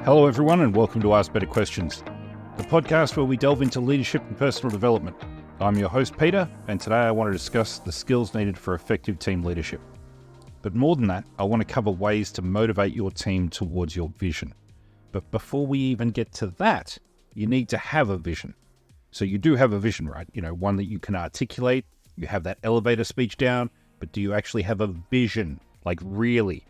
Hello, everyone, and welcome to Ask Better Questions, the podcast where we delve into leadership and personal development. I'm your host, Peter, and today I want to discuss the skills needed for effective team leadership. But more than that, I want to cover ways to motivate your team towards your vision. But before we even get to that, you need to have a vision. So you do have a vision, right? One that you can articulate. You have that elevator speech down, but do you actually have a vision? Like, really?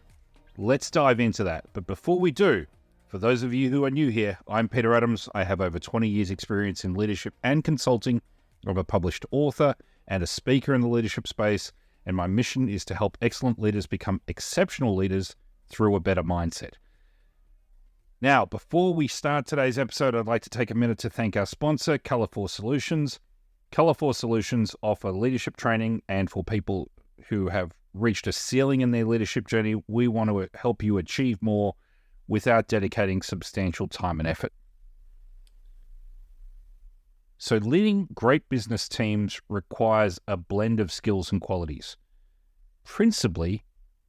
Let's dive into that. But before we do, for those of you who are new here, I'm Peter Adams. I have over 20 years experience in leadership and consulting. I'm a published author and a speaker in the leadership space, and my mission is to help excellent leaders become exceptional leaders through a better mindset. Now, before we start today's episode, I'd like to take a minute to thank our sponsor, Color4 Solutions. Color4 Solutions offer leadership training, and for people who have reached a ceiling in their leadership journey, we want to help you achieve more without dedicating substantial time and effort. So leading great business teams requires a blend of skills and qualities. Principally,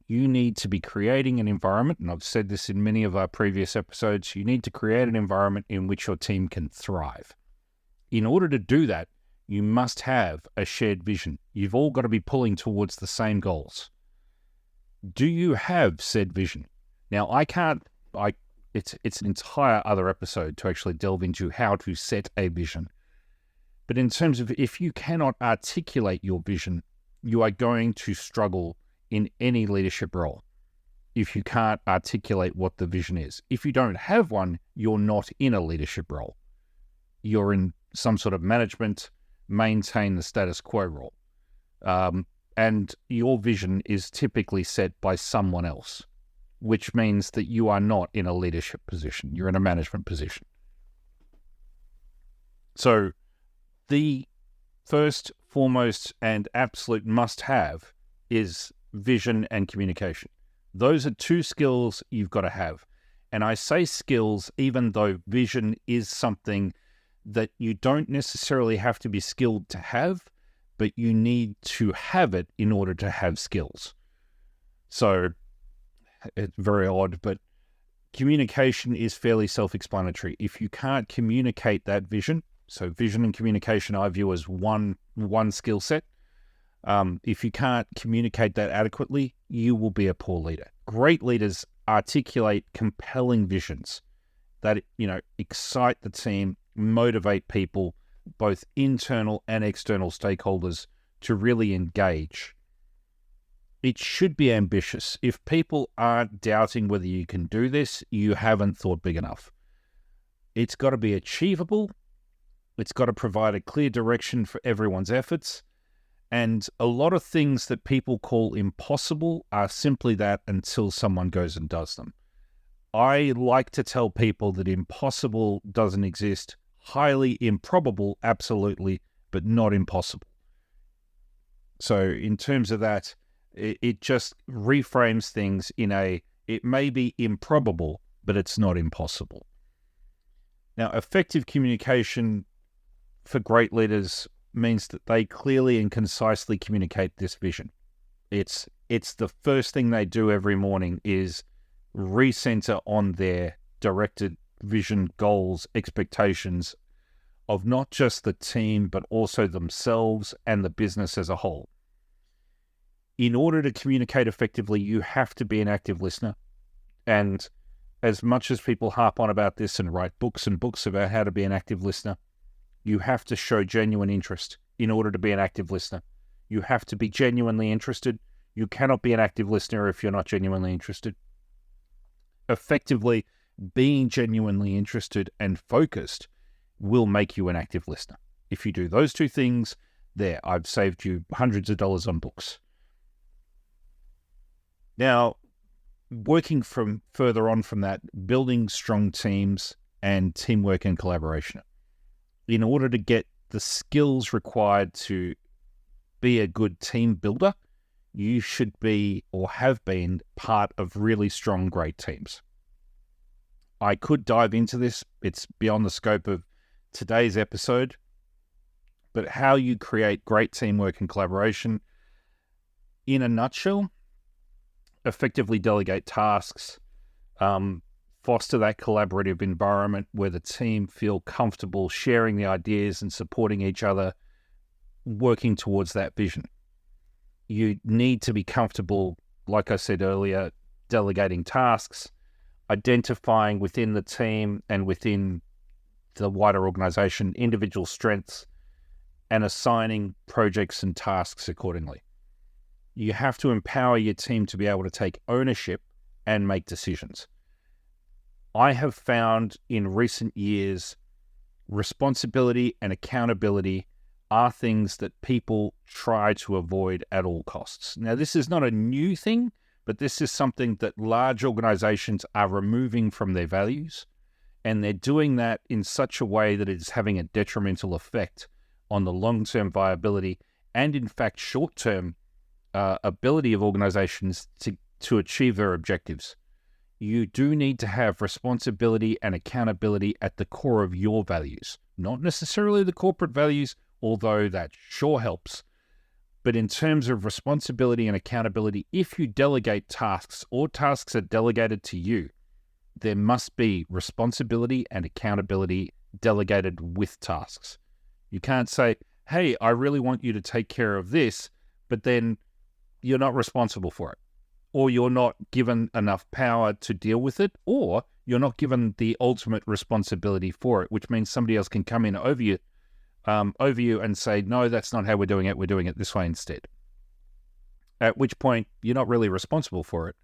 you need to be creating an environment, and I've said this in many of our previous episodes, you need to create an environment in which your team can thrive. In order to do that, you must have a shared vision. You've all got to be pulling towards the same goals. Do you have said vision? Now, it's an entire other episode to actually delve into how to set a vision. But in terms of if you cannot articulate your vision, you are going to struggle in any leadership role if you can't articulate what the vision is. If you don't have one, you're not in a leadership role. You're in some sort of management, maintain the status quo role. And your vision is typically set by someone else, which means that you are not in a leadership position. You're in a management position. So the first, foremost, and absolute must-have is vision and communication. Those are two skills you've got to have. And I say skills even though vision is something that you don't necessarily have to be skilled to have, but you need to have it in order to have skills. So it's very odd, but communication is fairly self-explanatory. If you can't communicate that vision, so vision and communication I view as one skill set. If you can't communicate that adequately, you will be a poor leader. Great leaders articulate compelling visions that, excite the team, motivate people, both internal and external stakeholders, to really engage. It should be ambitious. If people aren't doubting whether you can do this, you haven't thought big enough. It's got to be achievable. It's got to provide a clear direction for everyone's efforts. And a lot of things that people call impossible are simply that until someone goes and does them. I like to tell people that impossible doesn't exist. Highly improbable, absolutely, but not impossible. So in terms of that, it just reframes things it may be improbable, but it's not impossible. Now, effective communication for great leaders means that they clearly and concisely communicate this vision. It's the first thing they do every morning is recenter on their directed vision, goals, expectations of not just the team, but also themselves and the business as a whole. In order to communicate effectively, you have to be an active listener. And as much as people harp on about this and write books and books about how to be an active listener, you have to show genuine interest in order to be an active listener. You have to be genuinely interested. You cannot be an active listener if you're not genuinely interested. Effectively, being genuinely interested and focused will make you an active listener. If you do those two things, I've saved you hundreds of dollars on books. Now, working from further on from that, building strong teams and teamwork and collaboration. In order to get the skills required to be a good team builder, you should be or have been part of really strong, great teams. I could dive into this. It's beyond the scope of today's episode, but how you create great teamwork and collaboration, in a nutshell, effectively delegate tasks, foster that collaborative environment where the team feel comfortable sharing the ideas and supporting each other, working towards that vision. You need to be comfortable, like I said earlier, delegating tasks, identifying within the team and within the wider organization individual strengths, and assigning projects and tasks accordingly. You have to empower your team to be able to take ownership and make decisions. I have found in recent years, responsibility and accountability are things that people try to avoid at all costs. Now, this is not a new thing, but this is something that large organizations are removing from their values, and they're doing that in such a way that it is having a detrimental effect on the long-term viability and, in fact, short-term ability of organizations to achieve their objectives. You do need to have responsibility and accountability at the core of your values, not necessarily the corporate values, although that sure helps. But in terms of responsibility and accountability, if you delegate tasks or tasks are delegated to you, there must be responsibility and accountability delegated with tasks. You can't say, hey, I really want you to take care of this, but then you're not responsible for it, or you're not given enough power to deal with it, or you're not given the ultimate responsibility for it, which means somebody else can come in over you and say, no, that's not how we're doing it this way instead. At which point, you're not really responsible for it,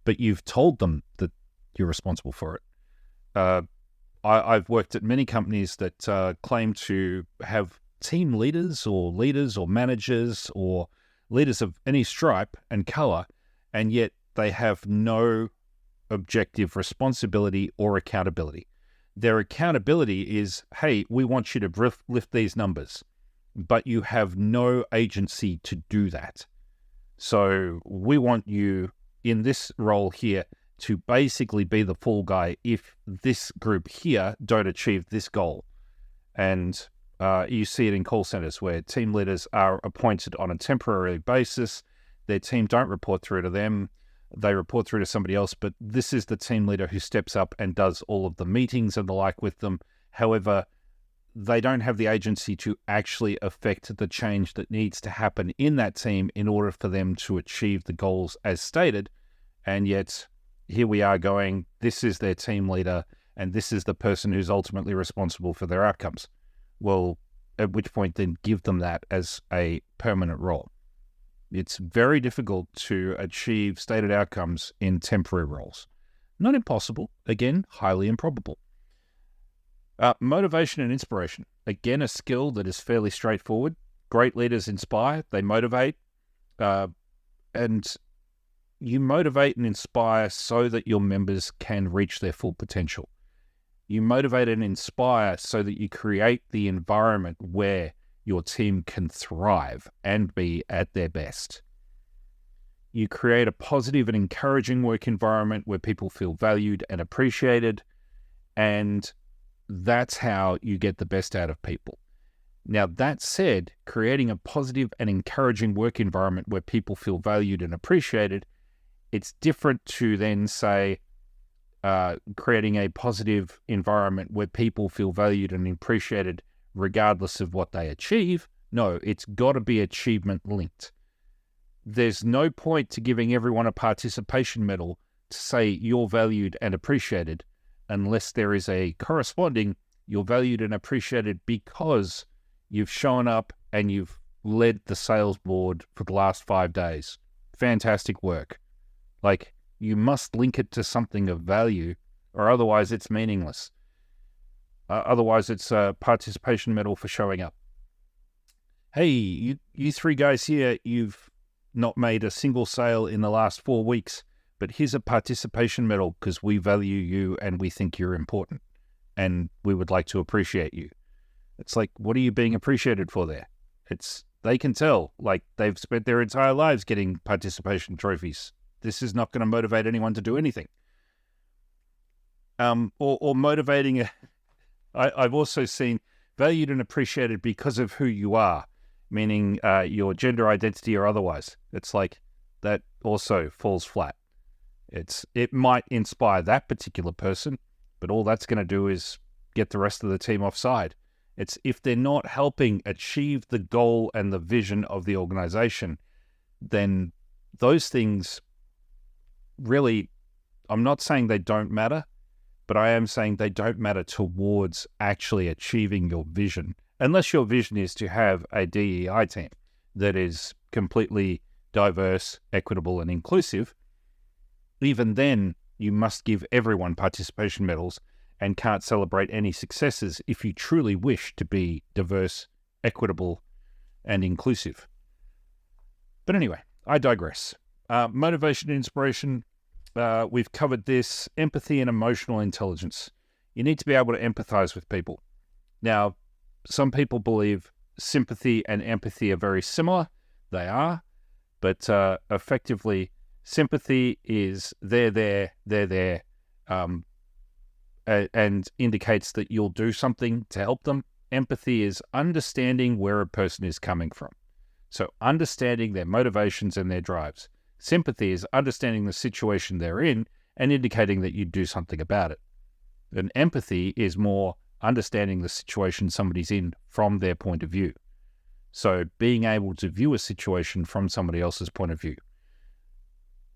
but you've told them that you're responsible for it. I've worked at many companies that claim to have team leaders or managers or leaders of any stripe and color, and yet they have no objective responsibility or accountability. Their accountability is, hey, we want you to lift these numbers, but you have no agency to do that. So we want you in this role here to basically be the fall guy if this group here don't achieve this goal. And you see it in call centers where team leaders are appointed on a temporary basis. Their team don't report through to them. They report through to somebody else, but this is the team leader who steps up and does all of the meetings and the like with them. However, they don't have the agency to actually affect the change that needs to happen in that team in order for them to achieve the goals as stated. And yet, here we are going, this is their team leader, and this is the person who's ultimately responsible for their outcomes. Well, at which point then give them that as a permanent role. It's very difficult to achieve stated outcomes in temporary roles. Not impossible, again, highly improbable. Motivation and inspiration. Again, a skill that is fairly straightforward. Great leaders inspire, they motivate, and you motivate and inspire so that your members can reach their full potential. You motivate and inspire so that you create the environment where your team can thrive and be at their best. You create a positive and encouraging work environment where people feel valued and appreciated, and that's how you get the best out of people. Now, that said, creating a positive and encouraging work environment where people feel valued and appreciated, it's different to then say, creating a positive environment where people feel valued and appreciated regardless of what they achieve. No, it's got to be achievement linked. There's no point to giving everyone a participation medal to say you're valued and appreciated unless there is a corresponding you're valued and appreciated because you've shown up and you've led the sales board for the last 5 days. Fantastic work. Like, you must link it to something of value, or otherwise it's meaningless. Otherwise it's a participation medal for showing up. Hey, you three guys here, you've not made a single sale in the last 4 weeks, but here's a participation medal because we value you and we think you're important and we would like to appreciate you. It's like, what are you being appreciated for there? They can tell, like, they've spent their entire lives getting participation trophies. This is not going to motivate anyone to do anything. Or motivating. I've also seen valued and appreciated because of who you are, meaning your gender identity or otherwise. It's like that also falls flat. It might inspire that particular person, but all that's going to do is get the rest of the team offside. It's if they're not helping achieve the goal and the vision of the organization, then those things really, I'm not saying they don't matter, but I am saying they don't matter towards actually achieving your vision, unless your vision is to have a DEI team that is completely diverse, equitable, and inclusive. Even then, you must give everyone participation medals and can't celebrate any successes if you truly wish to be diverse, equitable, and inclusive. But anyway, I digress. Motivation and inspiration, we've covered this. Empathy and emotional intelligence. You need to be able to empathize with people. Now, some people believe sympathy and empathy are very similar. They are, but effectively, sympathy is they're there, and indicates that you'll do something to help them. Empathy is understanding where a person is coming from. So understanding their motivations and their drives. Sympathy is understanding the situation they're in and indicating that you do something about it. And empathy is more understanding the situation somebody's in from their point of view. So being able to view a situation from somebody else's point of view.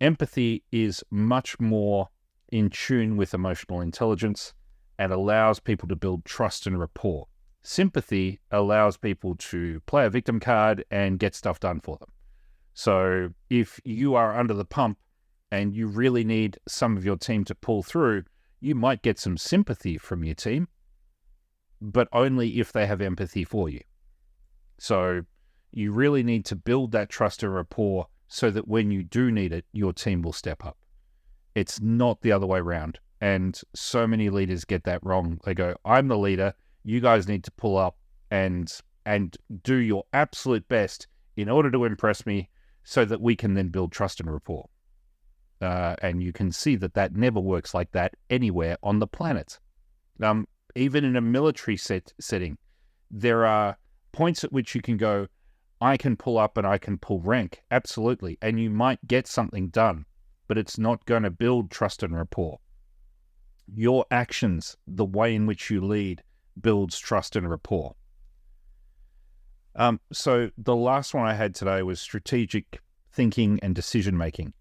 Empathy is much more in tune with emotional intelligence and allows people to build trust and rapport. Sympathy allows people to play a victim card and get stuff done for them. So if you are under the pump and you really need some of your team to pull through, you might get some sympathy from your team, but only if they have empathy for you. So you really need to build that trust and rapport so that when you do need it, your team will step up. It's not the other way around. And so many leaders get that wrong. They go, I'm the leader. You guys need to pull up and do your absolute best in order to impress me so that we can then build trust and rapport. And you can see that that never works like that anywhere on the planet. Even in a military setting, there are points at which you can go, I can pull up and I can pull rank. Absolutely. And you might get something done, but it's not going to build trust and rapport. Your actions, the way in which you lead, builds trust and rapport. So the last one I had today was strategic thinking and decision making.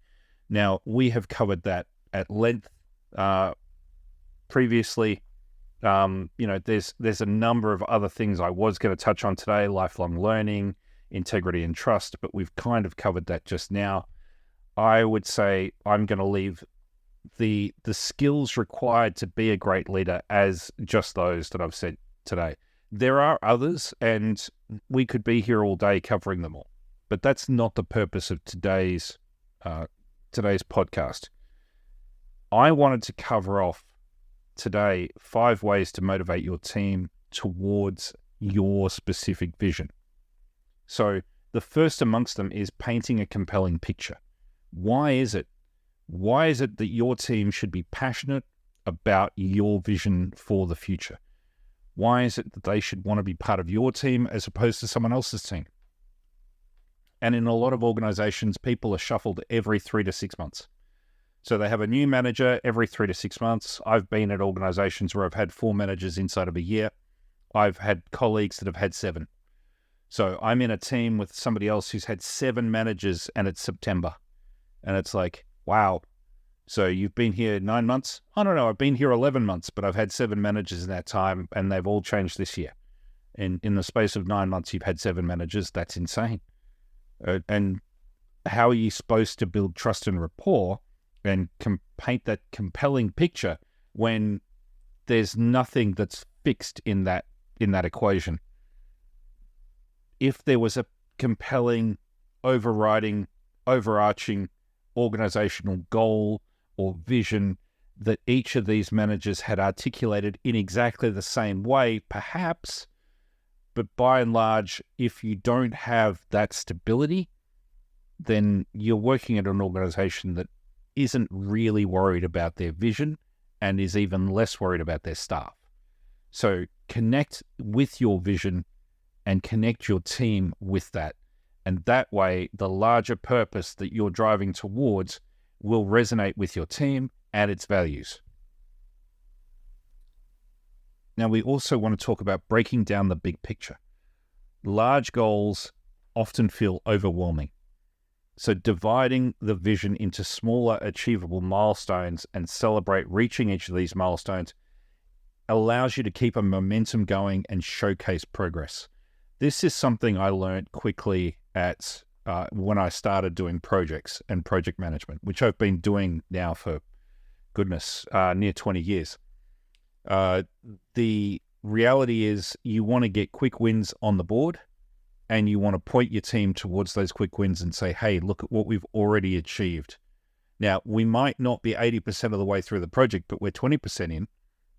Now, we have covered that at length previously. There's a number of other things I was going to touch on today, lifelong learning, integrity and trust, but we've kind of covered that just now. I would say I'm going to leave the skills required to be a great leader as just those that I've said today. There are others, and we could be here all day covering them all, but that's not the purpose of today's podcast. I wanted to cover off today 5 ways to motivate your team towards your specific vision. So the first amongst them is painting a compelling picture. Why is it that your team should be passionate about your vision for the future? Why is it that they should want to be part of your team as opposed to someone else's team? And in a lot of organizations, people are shuffled every 3 to 6 months. So they have a new manager every 3 to 6 months. I've been at organizations where I've had 4 managers inside of a year. I've had colleagues that have had 7. So I'm in a team with somebody else who's had 7 managers and it's September. And it's like, wow. So you've been here 9 months? I don't know. I've been here 11 months, but I've had 7 managers in that time and they've all changed this year. In the space of 9 months, you've had 7 managers. That's insane. And how are you supposed to build trust and rapport and paint that compelling picture when there's nothing that's fixed in that equation? If there was a compelling, overarching organizational goal or vision that each of these managers had articulated in exactly the same way, perhaps, but by and large, if you don't have that stability, then you're working at an organization that isn't really worried about their vision and is even less worried about their staff. So connect with your vision and connect your team with that. And that way, the larger purpose that you're driving towards will resonate with your team and its values. Now, we also want to talk about breaking down the big picture. Large goals often feel overwhelming. So dividing the vision into smaller, achievable milestones and celebrate reaching each of these milestones allows you to keep a momentum going and showcase progress. This is something I learned quickly at when I started doing projects and project management, which I've been doing now for, near 20 years. The reality is you want to get quick wins on the board, and you want to point your team towards those quick wins and say, hey, look at what we've already achieved. Now, we might not be 80% of the way through the project, but we're 20% in,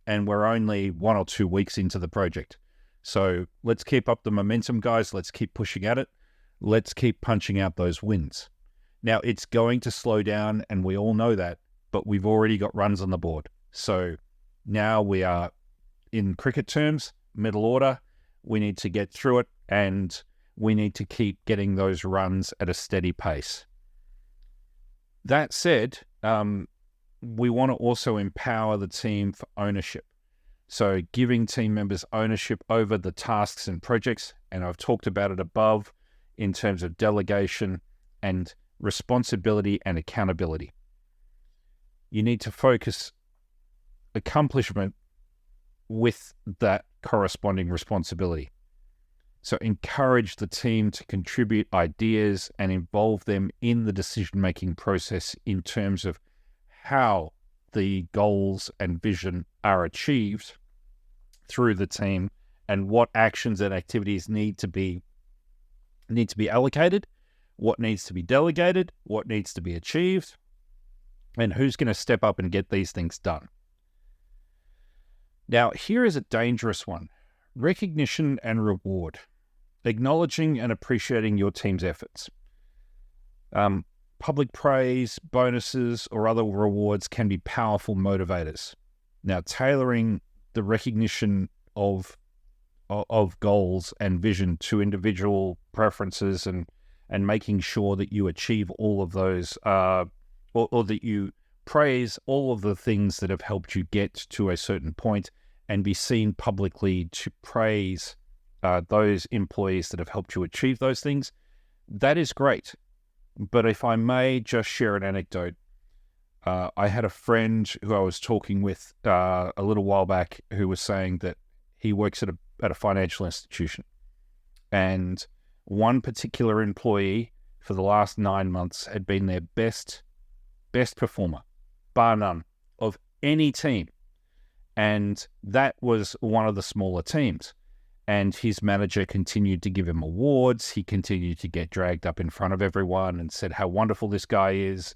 and we're only 1 or 2 weeks into the project. So let's keep up the momentum, guys. Let's keep pushing at it. Let's keep punching out those wins. Now, it's going to slow down, and we all know that, but we've already got runs on the board. So now we are, in cricket terms, middle order. We need to get through it, and we need to keep getting those runs at a steady pace. That said, we want to also empower the team for ownership. So giving team members ownership over the tasks and projects, and I've talked about it above in terms of delegation and responsibility and accountability. You need to focus accomplishment with that corresponding responsibility. So encourage the team to contribute ideas and involve them in the decision-making process in terms of how the goals and vision are achieved through the team, and what actions and activities need to be allocated, what needs to be delegated, what needs to be achieved, and who's going to step up and get these things done. Now, here is a dangerous one. Recognition and reward. Acknowledging and appreciating your team's efforts. Public praise, bonuses, or other rewards can be powerful motivators. Now, tailoring the recognition of goals and vision to individual preferences and making sure that you achieve all of those, or that you praise all of the things that have helped you get to a certain point, and be seen publicly to praise those employees that have helped you achieve those things. That is great. But if I may just share an anecdote, I had a friend who I was talking with a little while back who was saying that he works at a financial institution, and one particular employee for the last 9 months had been their best performer, bar none, of any team. And that was one of the smaller teams. And his manager continued to give him awards. He continued to get dragged up in front of everyone and said how wonderful this guy is.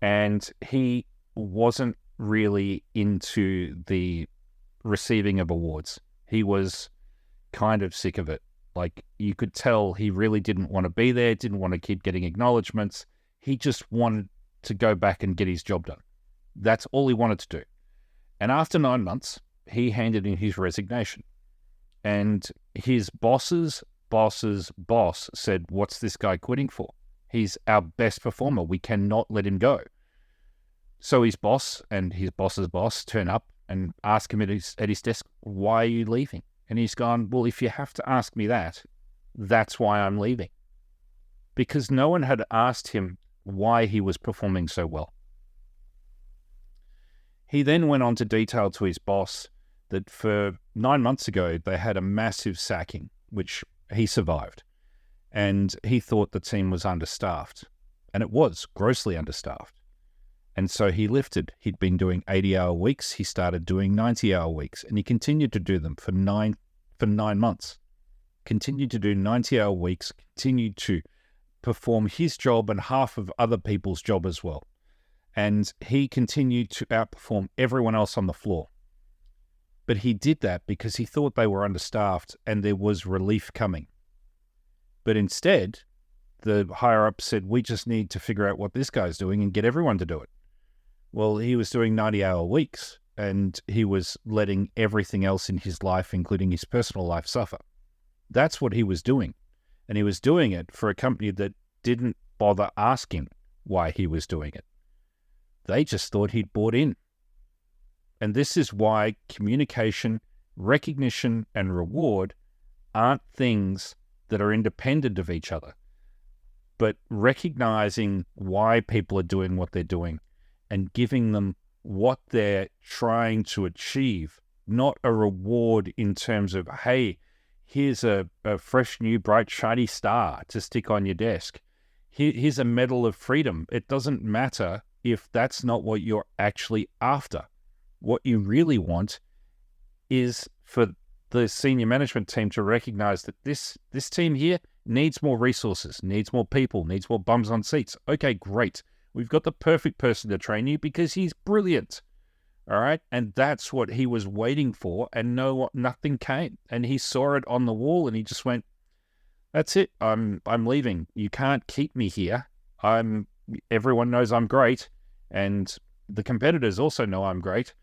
And he wasn't really into the receiving of awards. He was kind of sick of it. Like, you could tell he really didn't want to be there, didn't want to keep getting acknowledgements. He just wanted to go back and get his job done. That's all he wanted to do. And after 9 months, he handed in his resignation. And his boss's boss said, "What's this guy quitting for? He's our best performer. We cannot let him go." So his boss and his boss's boss turn up and ask him at his desk, "Why are you leaving?" And he's gone, "Well, if you have to ask me that, that's why I'm leaving." Because no one had asked him why he was performing so well. He then went on to detail to his boss that for 9 months ago, they had a massive sacking, which he survived. And he thought the team was understaffed. And it was grossly understaffed. And so he lifted. He'd been doing 80-hour weeks. He started doing 90-hour weeks. And he continued to do them for nine months. Continued to do 90-hour weeks, continued to perform his job and half of other people's job as well. And he continued to outperform everyone else on the floor. But he did that because he thought they were understaffed and there was relief coming. But instead, the higher-up said, "We just need to figure out what this guy's doing and get everyone to do it." Well, he was doing 90-hour weeks, and he was letting everything else in his life, including his personal life, suffer. That's what he was doing. And he was doing it for a company that didn't bother asking why he was doing it. They just thought he'd bought in. And this is why communication, recognition, and reward aren't things that are independent of each other, but recognizing why people are doing what they're doing and giving them what they're trying to achieve, not a reward in terms of, hey, here's a fresh, new, bright, shiny star to stick on your desk. Here's a medal of freedom. It doesn't matter if that's not what you're actually after. What you really want is for the senior management team to recognize that this team here needs more resources, needs more people, needs more bums on seats. Okay, great. We've got the perfect person to train you because he's brilliant. All right. And that's what he was waiting for. And nothing came. And he saw it on the wall and he just went, that's it. I'm leaving. You can't keep me here. Everyone knows I'm great. And the competitors also know I'm great.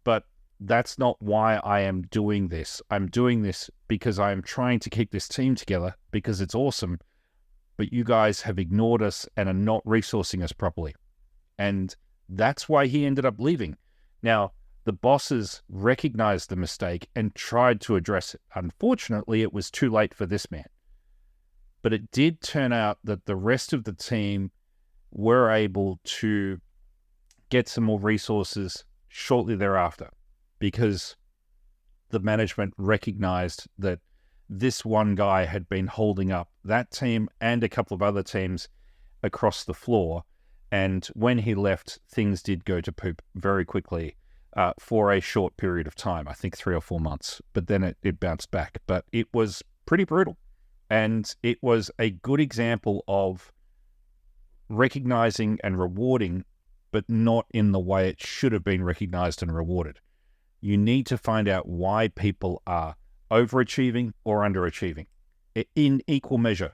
But that's not why I am doing this. I'm doing this because I am trying to keep this team together because it's awesome. But you guys have ignored us and are not resourcing us properly. And that's why he ended up leaving. Now, the bosses recognized the mistake and tried to address it. Unfortunately, it was too late for this man. But it did turn out that the rest of the team were able to get some more resources shortly thereafter because the management recognized that this one guy had been holding up that team and a couple of other teams across the floor. And when he left, things did go to poop very quickly for a short period of time, I think 3 or 4 months. But then it bounced back. But it was pretty brutal. And it was a good example of recognizing and rewarding, but not in the way it should have been recognized and rewarded. You need to find out why people are overachieving or underachieving in equal measure.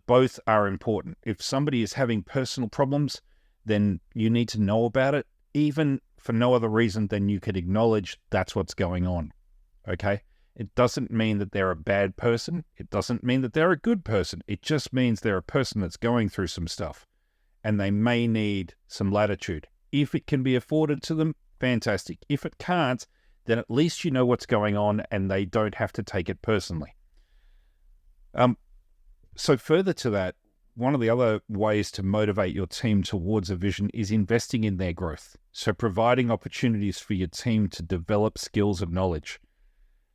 Both are important. If somebody is having personal problems, then you need to know about it, even for no other reason than you could acknowledge that's what's going on. Okay? It doesn't mean that they're a bad person. It doesn't mean that they're a good person. It just means they're a person that's going through some stuff and they may need some latitude. If it can be afforded to them, fantastic. If it can't, then at least you know what's going on and they don't have to take it personally. So further to that, one of the other ways to motivate your team towards a vision is investing in their growth. So providing opportunities for your team to develop skills and knowledge.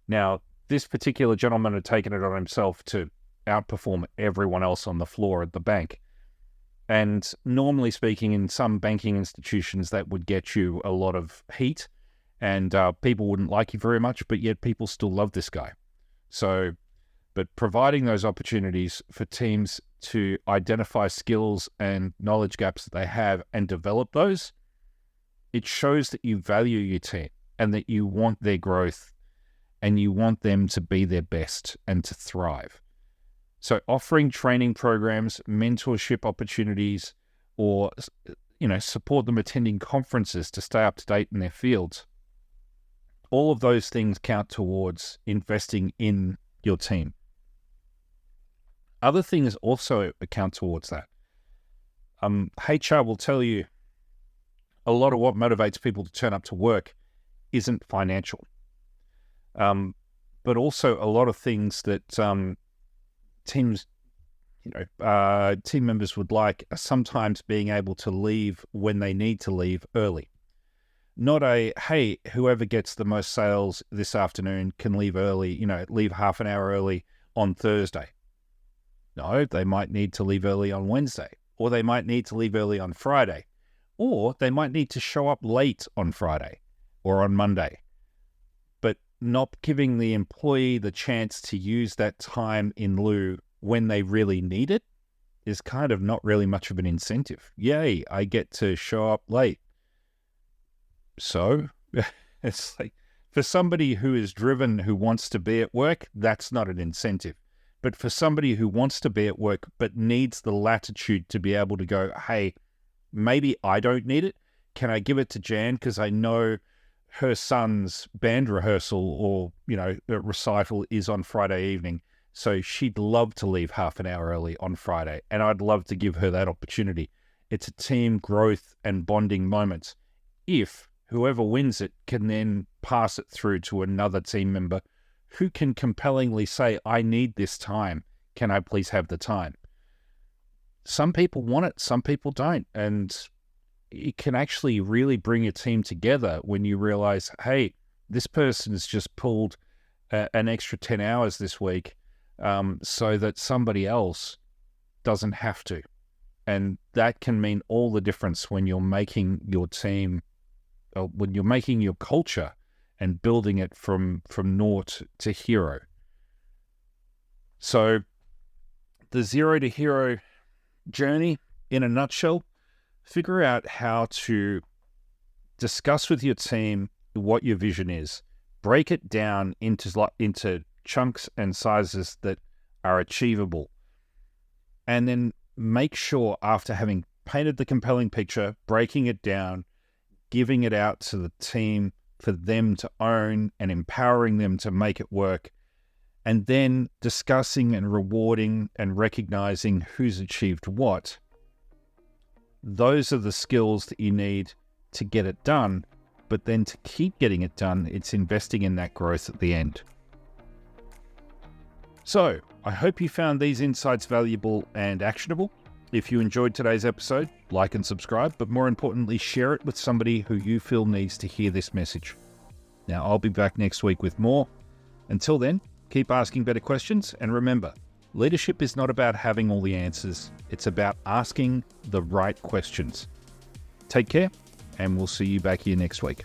Now, this particular gentleman had taken it on himself to outperform everyone else on the floor at the bank. And normally speaking, in some banking institutions, that would get you a lot of heat and people wouldn't like you very much, but yet people still love this guy. But providing those opportunities for teams to identify skills and knowledge gaps that they have and develop those, it shows that you value your team and that you want their growth and you want them to be their best and to thrive. So offering training programs, mentorship opportunities, or support them attending conferences to stay up to date in their fields, all of those things count towards investing in your team. Other things also account towards that. HR will tell you a lot of what motivates people to turn up to work isn't financial. But also a lot of things that team members would like are sometimes being able to leave when they need to leave early. Not hey, whoever gets the most sales this afternoon can leave early, leave half an hour early on Thursday. No, they might need to leave early on Wednesday, or they might need to leave early on Friday, or they might need to show up late on Friday or on Monday. But not giving the employee the chance to use that time in lieu when they really need it is kind of not really much of an incentive. Yay, I get to show up late. So it's like, for somebody who is driven, who wants to be at work, that's not an incentive. But for somebody who wants to be at work but needs the latitude to be able to go, hey, maybe I don't need it. Can I give it to Jan because I know her son's band rehearsal or, recital is on Friday evening. So she'd love to leave half an hour early on Friday. And I'd love to give her that opportunity. It's a team growth and bonding moment. If whoever wins it can then pass it through to another team member who can compellingly say, I need this time. Can I please have the time? Some people want it, some people don't. And it can actually really bring a team together when you realize, hey, this person has just pulled an extra 10 hours this week so that somebody else doesn't have to. And that can mean all the difference when you're making your team, when you're making your culture and building it from naught to hero. So the 0 to hero journey in a nutshell, figure out how to discuss with your team what your vision is, break it down into chunks and sizes that are achievable, and then make sure after having painted the compelling picture, breaking it down, giving it out to the team for them to own and empowering them to make it work, and then discussing and rewarding and recognizing who's achieved what. Those are the skills that you need to get it done, but then to keep getting it done, it's investing in that growth at the end. So, I hope you found these insights valuable and actionable. If you enjoyed today's episode, like and subscribe, but more importantly, share it with somebody who you feel needs to hear this message. Now, I'll be back next week with more. Until then, keep asking better questions, and remember, leadership is not about having all the answers. It's about asking the right questions. Take care, and we'll see you back here next week.